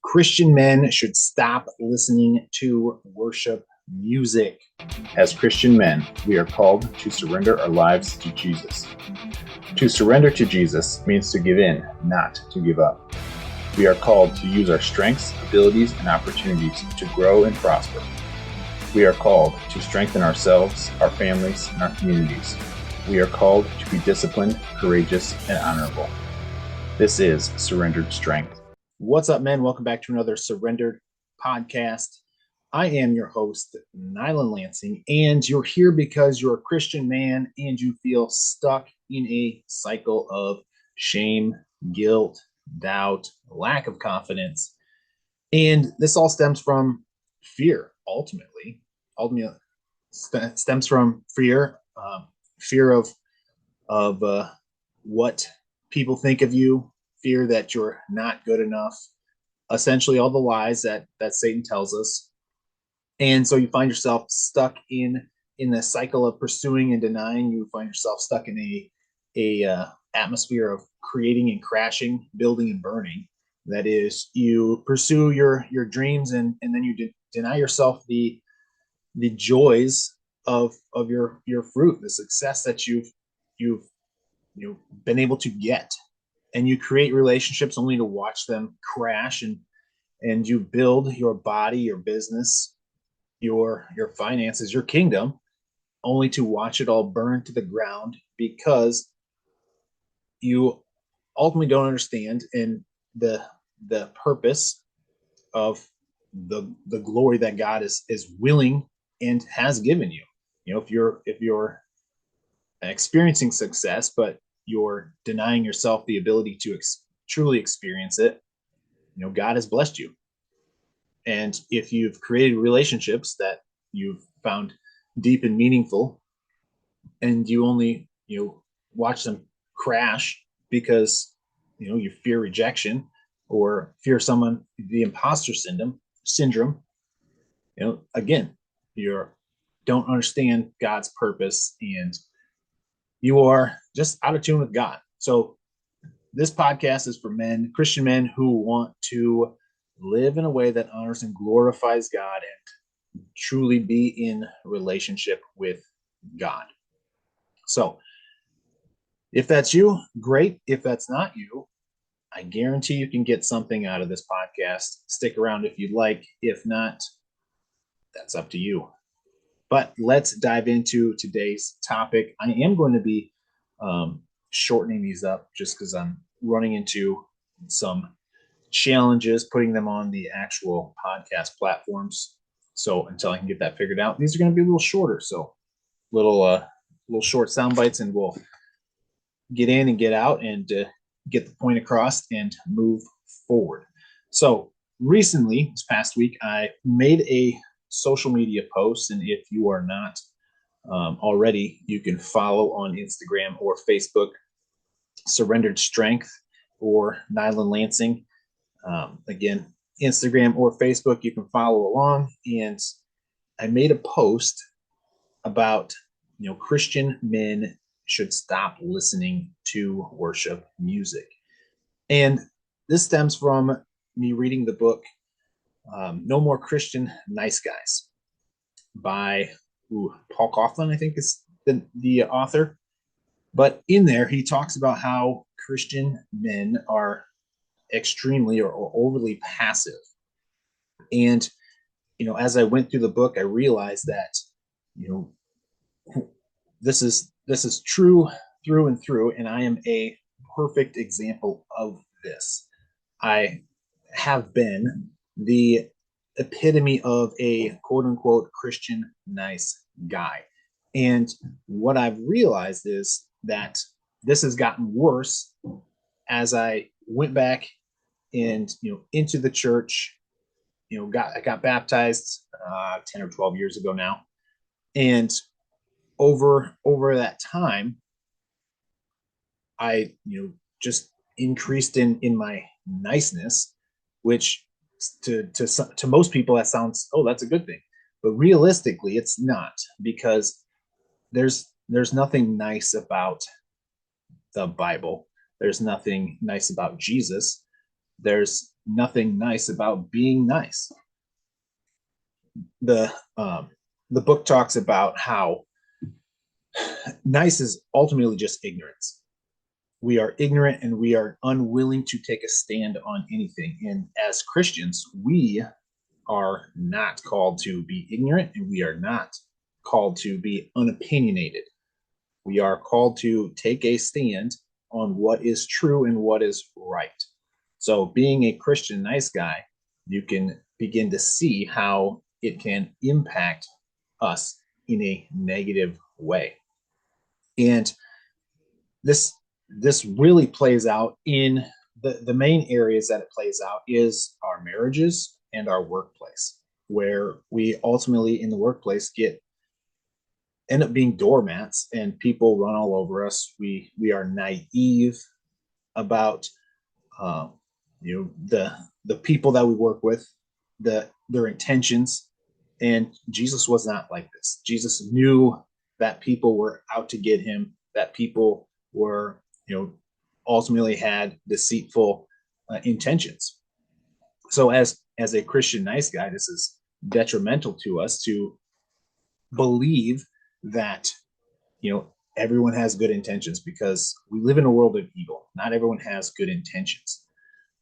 Christian men should stop listening to worship music. As Christian men, we are called to surrender our lives to Jesus. To surrender to Jesus means to give in, not to give up. We are called to use our strengths, abilities, and opportunities to grow and prosper. We are called to strengthen ourselves, our families, and our communities. We are called to be disciplined, courageous, and honorable. This is Surrendered Strength. What's up, men? Welcome back to another Surrendered podcast. I am your host, Nylan Lansing, and you're here because you're a Christian man and you feel stuck in a cycle of shame, guilt, doubt, lack of confidence. And this all stems from fear, ultimately. Stems from fear, fear of what people think of you, fear that you're not good enough, essentially all the lies that Satan tells us. And so you find yourself stuck in the cycle of pursuing and denying. You find yourself stuck in a atmosphere of creating and crashing, building and burning. That is, you pursue your dreams and then you deny yourself the joys of your fruit, the success that you've been able to get. And you create relationships only to watch them crash, and you build your body, your business, your finances, your kingdom, only to watch it all burn to the ground because you ultimately don't understand in the purpose of the glory that God is willing and has given you. You know, if you're experiencing success, but you're denying yourself the ability to truly experience it, God has blessed you. And if you've created relationships that you've found deep and meaningful, and you only, watch them crash because, you fear rejection or fear the imposter syndrome, again, you don't understand God's purpose and you are just out of tune with God. So this podcast is for men, Christian men who want to live in a way that honors and glorifies God and truly be in relationship with God. So if that's you, great. If that's not you, I guarantee you can get something out of this podcast. Stick around if you'd like. If not, that's up to you. But let's dive into today's topic. I am going to be shortening these up just because I'm running into some challenges putting them on the actual podcast platforms. So until I can get that figured out, these are going to be a little shorter. So little short sound bites, and we'll get in and get out and get the point across and move forward. So recently, this past week, I made a social media post, and if you are not already, you can follow on Instagram or Facebook, Surrendered Strength or Nylan Lansing. Again, Instagram or Facebook, you can follow along. And I made a post about, Christian men should stop listening to worship music. And this stems from me reading the book, No More Christian Nice Guys by Paul Coughlin, I think is the author. But in there, he talks about how Christian men are extremely or overly passive. And, as I went through the book, I realized that, this is true through and through. And I am a perfect example of this. I have been the epitome of a quote unquote Christian nice guy. And what I've realized is that this has gotten worse as I went back and, into the church, I got baptized 10 or 12 years ago now. And over that time, I, just increased in my niceness, which to most people that sounds, oh, that's a good thing. But realistically, it's not, because there's nothing nice about the Bible. There's nothing nice about Jesus. There's nothing nice about being nice. The um, the book talks about how nice is ultimately just ignorance. We are ignorant and we are unwilling to take a stand on anything. And as Christians, we are not called to be ignorant and we are not called to be unopinionated. We are called to take a stand on what is true and what is right. So, being a Christian nice guy, you can begin to see how it can impact us in a negative way. And this this really plays out in the main areas that it plays out is our marriages and our workplace, where we ultimately in the workplace get end up being doormats and people run all over us. We are naive about um, the people that we work with, their intentions. And Jesus was not like this. Jesus knew that people were out to get him, that people were, ultimately had deceitful intentions. So as a Christian nice guy, this is detrimental to us to believe that, everyone has good intentions because we live in a world of evil. Not everyone has good intentions.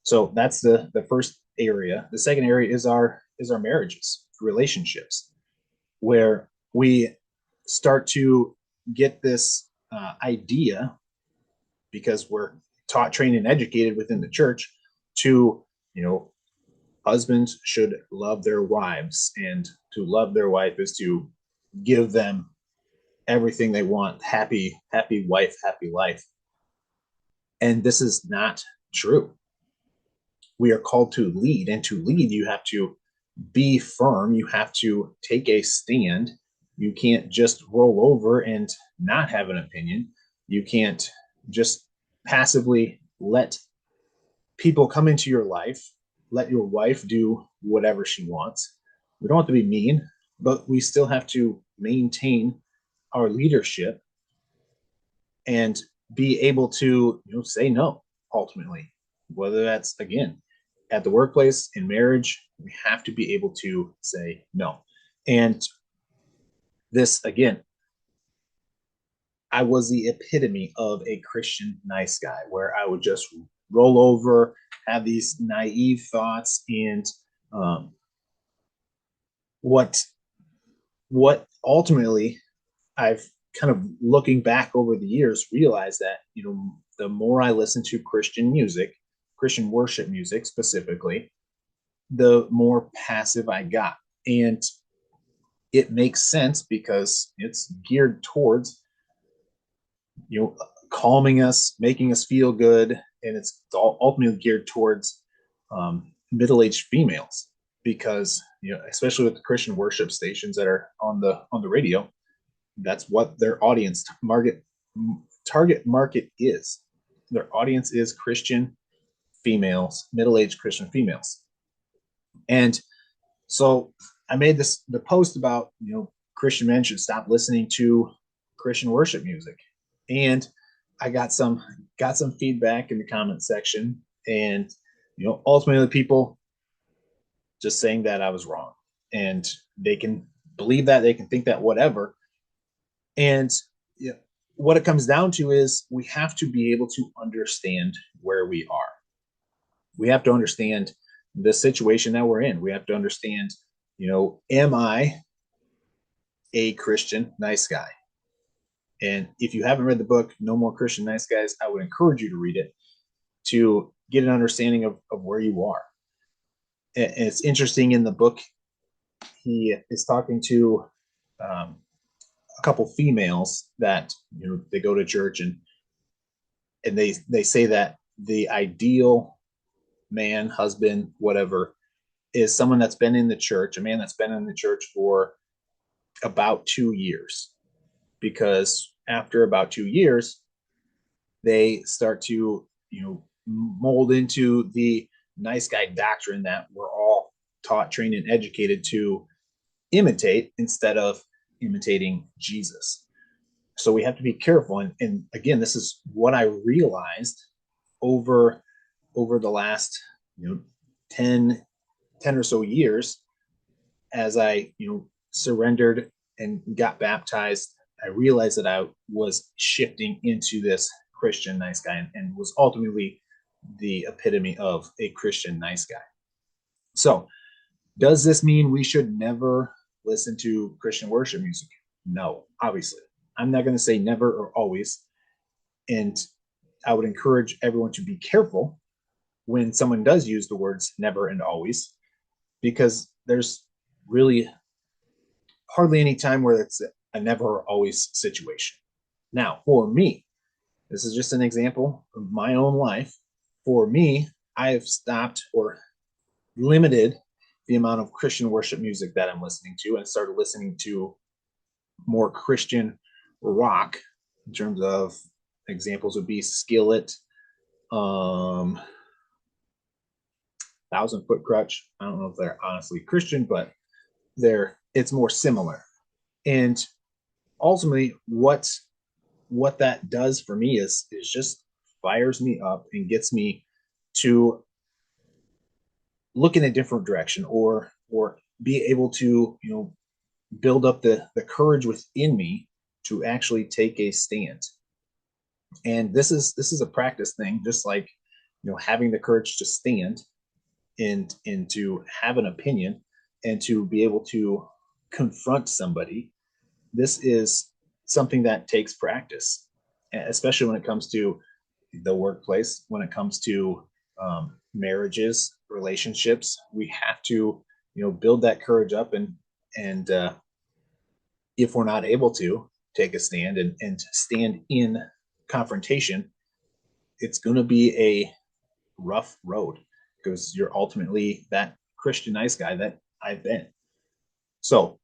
So that's the first area. The second area is our marriages, relationships, where we start to get this idea because we're taught, trained, and educated within the church to, husbands should love their wives, and to love their wife is to give them everything they want. Happy wife, happy life. And this is not true. We are called to lead, and to lead, you have to be firm. You have to take a stand. You can't just roll over and not have an opinion. You can't just passively let people come into your life, let your wife do whatever she wants. We don't have to be mean, but we still have to maintain our leadership and be able to, say no ultimately. Whether that's, again, at the workplace, in marriage, we have to be able to say no. And this, again, I was the epitome of a Christian nice guy, where I would just roll over, have these naive thoughts, and um, what what ultimately I've kind of, looking back over the years, realized that, the more I listen to Christian music, Christian worship music specifically, the more passive I got. And it makes sense because it's geared towards, calming us, making us feel good, and it's ultimately geared towards middle-aged females because, especially with the Christian worship stations that are on the radio, that's what their audience target market is. Their audience is Christian females, middle-aged Christian females. And so I made the post about, Christian men should stop listening to Christian worship music. And I got some feedback in the comment section, and, ultimately people just saying that I was wrong, and they can believe that, they can think that, whatever. And what it comes down to is we have to be able to understand where we are. We have to understand the situation that we're in. We have to understand, am I a Christian nice guy? And if you haven't read the book, No More Christian Nice Guys, I would encourage you to read it to get an understanding of where you are. And it's interesting, in the book, he is talking to a couple females that, they go to church, and they say that the ideal man, husband, whatever, is someone that's been in the church, a man that's been in the church for about 2 years. Because after about 2 years, they start to, mold into the nice guy doctrine that we're all taught, trained, and educated to imitate instead of imitating Jesus. So we have to be careful. And again, this is what I realized over the last, 10, 10 or so years, as I, surrendered and got baptized, I realized that I was shifting into this Christian nice guy, and was ultimately the epitome of a Christian nice guy. So, does this mean we should never listen to Christian worship music? No, obviously. I'm not going to say never or always. And I would encourage everyone to be careful when someone does use the words never and always, because there's really hardly any time where it's a never or always situation. Now, for me, this is just an example of my own life. For me, I have stopped or limited the amount of Christian worship music that I'm listening to, and started listening to more Christian rock. In terms of examples would be Skillet, 1,000 Foot Crutch. I don't know if they're honestly Christian, but it's more similar. And ultimately, what that does for me is just fires me up and gets me to look in a different direction, or be able to build up the courage within me to actually take a stand. And this is a practice thing, just like having the courage to stand and to have an opinion and to be able to confront somebody. This is something that takes practice, especially when it comes to the workplace, when it comes to marriages, relationships. We have to build that courage up, and if we're not able to take a stand and stand in confrontation, it's going to be a rough road, because you're ultimately that Christian nice guy that I've been. So,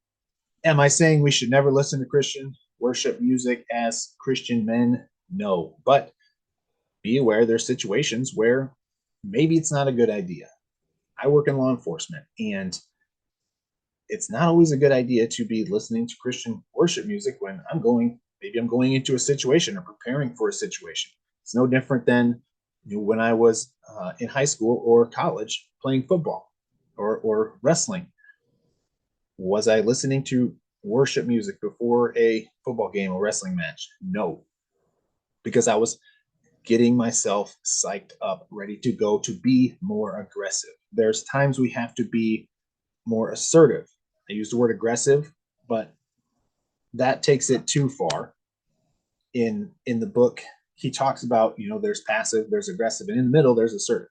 am I saying we should never listen to Christian worship music as Christian men? No, but be aware there's situations where maybe it's not a good idea. I work in law enforcement, and it's not always a good idea to be listening to Christian worship music when I'm going into a situation or preparing for a situation. It's no different than when I was in high school or college playing football or wrestling. Was I listening to worship music before a football game or wrestling match? No, because I was getting myself psyched up, ready to go, to be more aggressive. There's times we have to be more assertive. I use the word aggressive, but that takes it too far. In the book, he talks about, there's passive, there's aggressive, and in the middle there's assertive.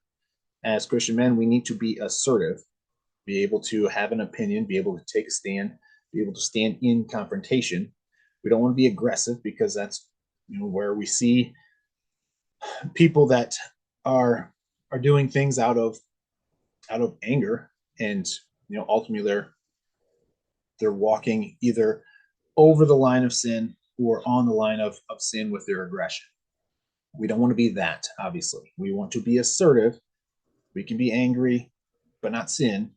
As Christian men, we need to be assertive, be able to have an opinion, be able to take a stand, be able to stand in confrontation. We don't want to be aggressive, because that's where we see people that are doing things out of anger, and ultimately they're walking either over the line of sin or on the line of sin with their aggression. We don't want to be that, obviously. We want to be assertive. We can be angry, but not sin.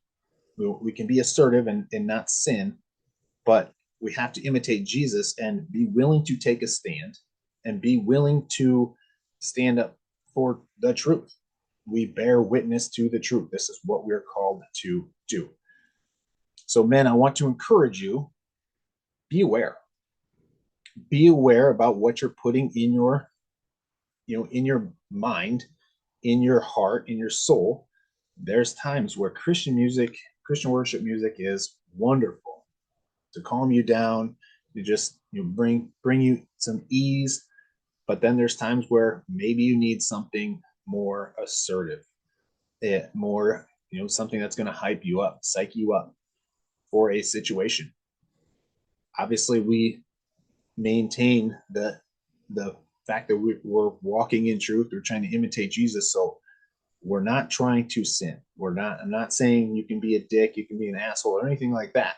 We can be assertive and not sin, but we have to imitate Jesus and be willing to take a stand and be willing to stand up for the truth. We bear witness to the truth. This is what we're called to do. So, men, I want to encourage you, be aware. Be aware about what you're putting in your, in your mind, in your heart, in your soul. There's times where Christian worship music is wonderful to calm you down, to just bring you some ease. But then there's times where maybe you need something more assertive, more something that's going to hype you up, psych you up for a situation. Obviously, we maintain the fact that we're walking in truth. We're trying to imitate Jesus, so we're not trying to sin. I'm not saying you can be a dick, you can be an asshole, or anything like that.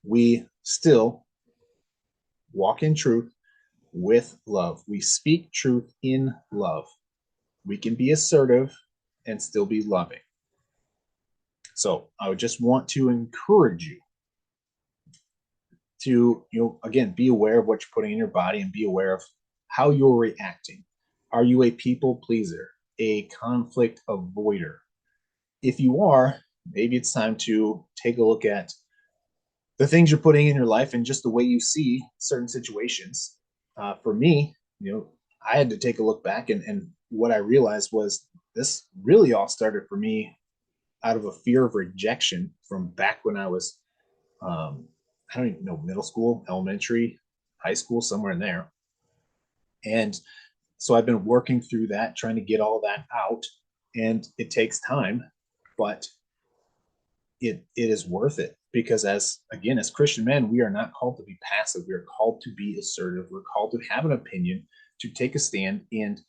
We still walk in truth with love. We speak truth in love. We can be assertive and still be loving. So I would just want to encourage you to, again, be aware of what you're putting in your body and be aware of how you're reacting. Are you a people pleaser, a conflict avoider? if you are, maybe it's time to take a look at the things you're putting in your life and just the way you see certain situations. For me, I had to take a look back, and what I realized was this really all started for me out of a fear of rejection from back when I was, I don't even know, middle school, elementary, high school, somewhere in there. And so I've been working through that, trying to get all that out, and it takes time, but it is worth it, because as Christian men, we are not called to be passive. We are called to be assertive. We're called to have an opinion, to take a stand and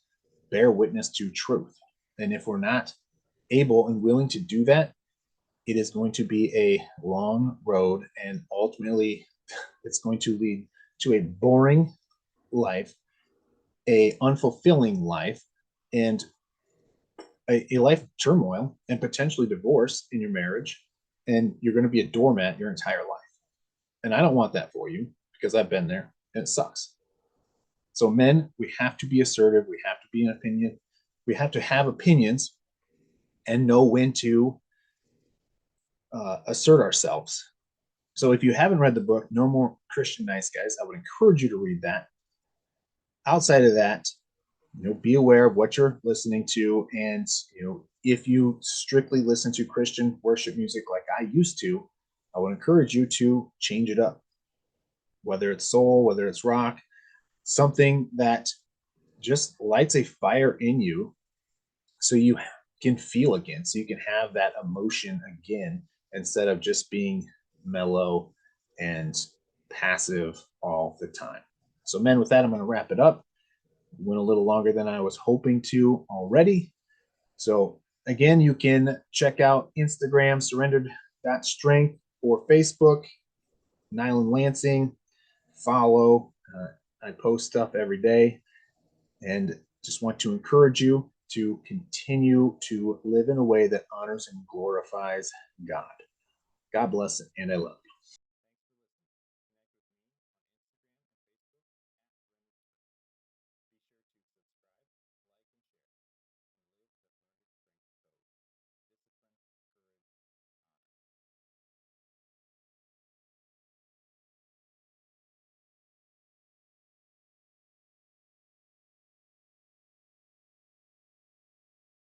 bear witness to truth. And if we're not able and willing to do that, it is going to be a long road, and ultimately it's going to lead to a boring life, a unfulfilling life, and a life of turmoil and potentially divorce in your marriage. And you're going to be a doormat your entire life. And I don't want that for you, because I've been there and it sucks. So, men, we have to be assertive. We have to be an opinion. We have to have opinions and know when to assert ourselves. So, if you haven't read the book, No More Christian Nice Guys, I would encourage you to read that. Outside of that, be aware of what you're listening to. And, if you strictly listen to Christian worship music like I used to, I would encourage you to change it up, whether it's soul, whether it's rock, something that just lights a fire in you, so you can feel again, so you can have that emotion again, instead of just being mellow and passive all the time. So, men, with that, I'm going to wrap it up. Went a little longer than I was hoping to already. So, again, you can check out Instagram, surrendered.strength, or Facebook, Nyland Lansing. Follow. I post stuff every day, and just want to encourage you to continue to live in a way that honors and glorifies God. God bless, and I love you.